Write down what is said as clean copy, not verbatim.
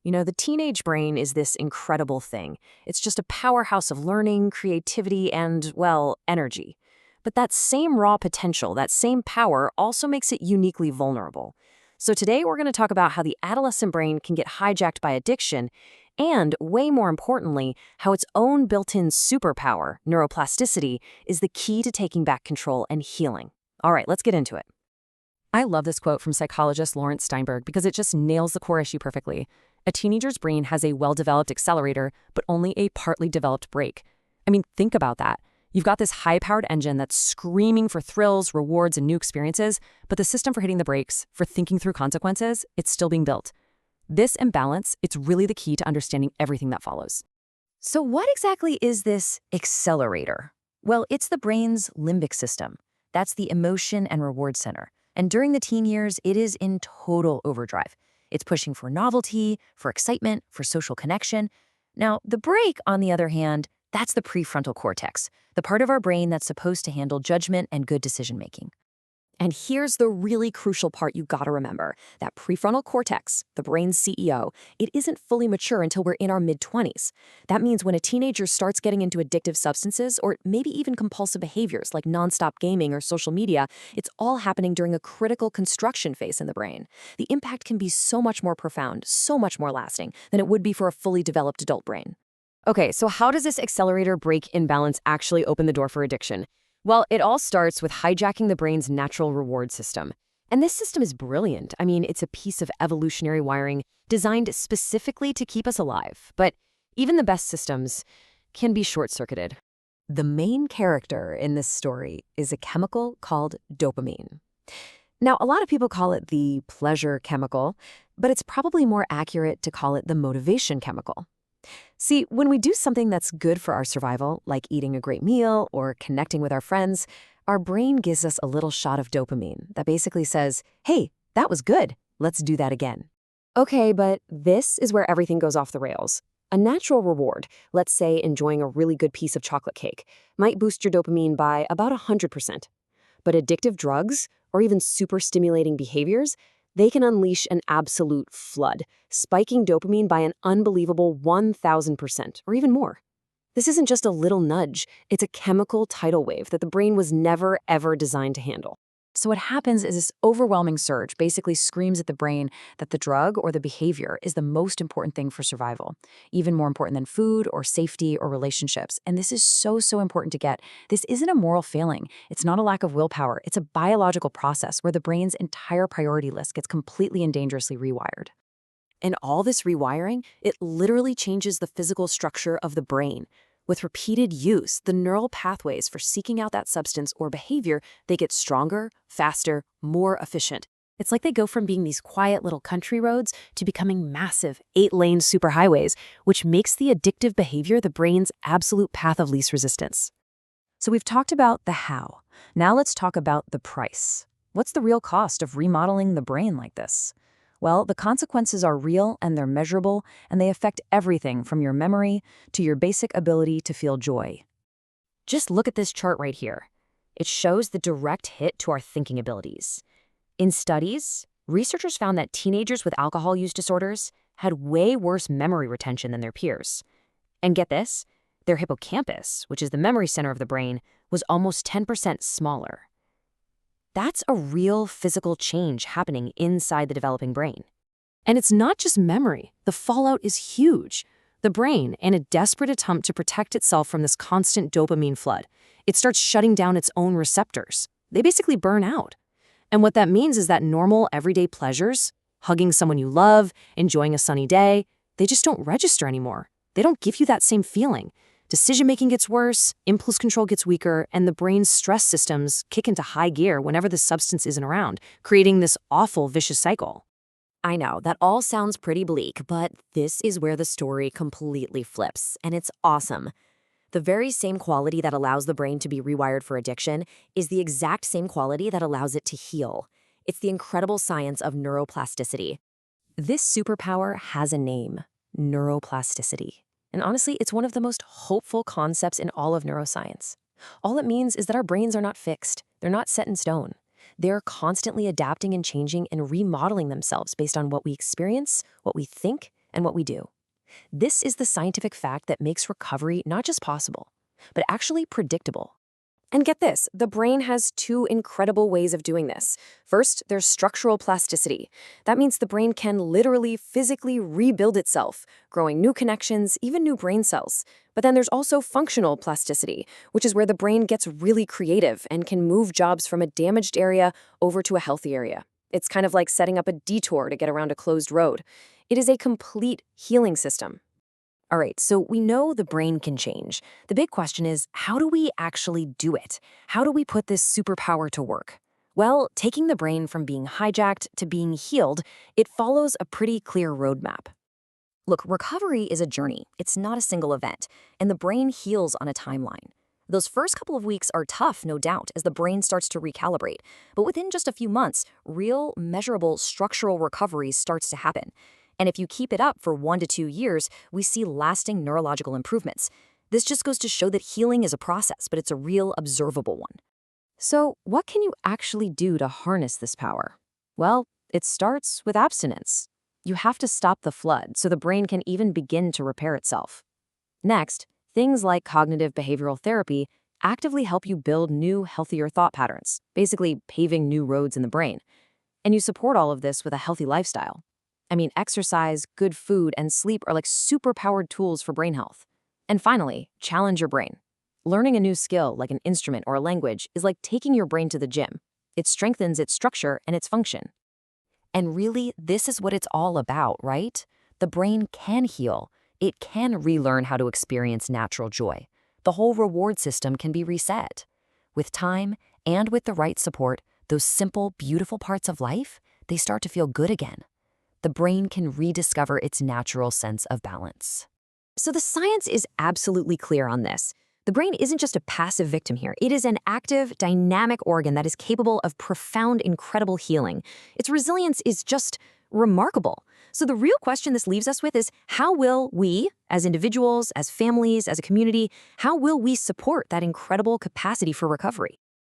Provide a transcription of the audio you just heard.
You know, the teenage brain is this incredible thing. It's just a powerhouse of learning, creativity, and, well, energy. But that same raw potential, that same power, also makes it uniquely vulnerable. So today we're going to talk about how the adolescent brain can get hijacked by addiction, and, way more importantly, how its own built-in superpower, neuroplasticity, is the key to taking back control and healing. All right, let's get into it. I love this quote from psychologist Lawrence Steinberg because it just nails the core issue perfectly. A teenager's brain has a well-developed accelerator, but only a partly developed brake. I mean, think about that. You've got this high-powered engine that's screaming for thrills, rewards, and new experiences, but the system for hitting the brakes, for thinking through consequences, it's still being built. This imbalance, it's really the key to understanding everything that follows. So what exactly is this accelerator? Well, it's the brain's limbic system. That's the emotion and reward center. And during the teen years, it is in total overdrive. It's pushing for novelty, for excitement, for social connection. Now, the brake, on the other hand, that's the prefrontal cortex, the part of our brain that's supposed to handle judgment and good decision-making. And here's the really crucial part you gotta remember. That prefrontal cortex, the brain's CEO, it isn't fully mature until we're in our mid-20s. That means when a teenager starts getting into addictive substances or maybe even compulsive behaviors like nonstop gaming or social media, it's all happening during a critical construction phase in the brain. The impact can be so much more profound, so much more lasting than it would be for a fully developed adult brain. Okay, so how does this accelerator-brake imbalance actually open the door for addiction? Well, it all starts with hijacking the brain's natural reward system. And this system is brilliant. I mean, it's a piece of evolutionary wiring designed specifically to keep us alive. But even the best systems can be short-circuited. The main character in this story is a chemical called dopamine. Now, a lot of people call it the pleasure chemical, but it's probably more accurate to call it the motivation chemical. See, when we do something that's good for our survival, like eating a great meal or connecting with our friends, our brain gives us a little shot of dopamine that basically says, hey, that was good, let's do that again. Okay, but this is where everything goes off the rails. A natural reward, let's say enjoying a really good piece of chocolate cake, might boost your dopamine by about 100%. But addictive drugs, or even super stimulating behaviors, they can unleash an absolute flood, spiking dopamine by an unbelievable 1,000% or even more. This isn't just a little nudge, it's a chemical tidal wave that the brain was never, ever designed to handle. So what happens is this overwhelming surge basically screams at the brain that the drug or the behavior is the most important thing for survival, even more important than food or safety or relationships. And this is so, so important to get. This isn't a moral failing. It's not a lack of willpower. It's a biological process where the brain's entire priority list gets completely and dangerously rewired. And all this rewiring, it literally changes the physical structure of the brain. With repeated use, the neural pathways for seeking out that substance or behavior, they get stronger, faster, more efficient. It's like they go from being these quiet little country roads to becoming massive 8-lane superhighways, which makes the addictive behavior the brain's absolute path of least resistance. So we've talked about the how. Now let's talk about the price. What's the real cost of remodeling the brain like this? Well, the consequences are real and they're measurable, and they affect everything from your memory to your basic ability to feel joy. Just look at this chart right here. It shows the direct hit to our thinking abilities. In studies, researchers found that teenagers with alcohol use disorders had way worse memory retention than their peers. And get this, their hippocampus, which is the memory center of the brain, was almost 10% smaller. That's a real physical change happening inside the developing brain. And it's not just memory. The fallout is huge. The brain, in a desperate attempt to protect itself from this constant dopamine flood, it starts shutting down its own receptors. They basically burn out. And what that means is that normal, everyday pleasures, hugging someone you love, enjoying a sunny day, they just don't register anymore. They don't give you that same feeling. Decision-making gets worse, impulse control gets weaker, and the brain's stress systems kick into high gear whenever the substance isn't around, creating this awful vicious cycle. I know, that all sounds pretty bleak, but this is where the story completely flips, and it's awesome. The very same quality that allows the brain to be rewired for addiction is the exact same quality that allows it to heal. It's the incredible science of neuroplasticity. This superpower has a name, neuroplasticity. And honestly, it's one of the most hopeful concepts in all of neuroscience. All it means is that our brains are not fixed. They're not set in stone. They're constantly adapting and changing and remodeling themselves based on what we experience, what we think, and what we do. This is the scientific fact that makes recovery not just possible, but actually predictable. And get this, the brain has two incredible ways of doing this. First, there's structural plasticity. That means the brain can literally, physically rebuild itself, growing new connections, even new brain cells. But then there's also functional plasticity, which is where the brain gets really creative and can move jobs from a damaged area over to a healthy area. It's kind of like setting up a detour to get around a closed road. It is a complete healing system. All right, so we know the brain can change. The big question is, how do we actually do it? How do we put this superpower to work? Well, taking the brain from being hijacked to being healed, it follows a pretty clear roadmap. Look, recovery is a journey. It's not a single event, and the brain heals on a timeline. Those first couple of weeks are tough, no doubt, as the brain starts to recalibrate. But within just a few months, real, measurable structural recovery starts to happen. And if you keep it up for 1 to 2 years, we see lasting neurological improvements. This just goes to show that healing is a process, but it's a real observable one. So what can you actually do to harness this power? Well, it starts with abstinence. You have to stop the flood so the brain can even begin to repair itself. Next, things like cognitive behavioral therapy actively help you build new, healthier thought patterns, basically paving new roads in the brain. And you support all of this with a healthy lifestyle. I mean, exercise, good food, and sleep are like super-powered tools for brain health. And finally, challenge your brain. Learning a new skill, like an instrument or a language, is like taking your brain to the gym. It strengthens its structure and its function. And really, this is what it's all about, right? The brain can heal. It can relearn how to experience natural joy. The whole reward system can be reset. With time and with the right support, those simple, beautiful parts of life, they start to feel good again. The brain can rediscover its natural sense of balance. So the science is absolutely clear on this. The brain isn't just a passive victim here. It is an active, dynamic organ that is capable of profound, incredible healing. Its resilience is just remarkable. So the real question this leaves us with is, how will we, as individuals, as families, as a community, how will we support that incredible capacity for recovery?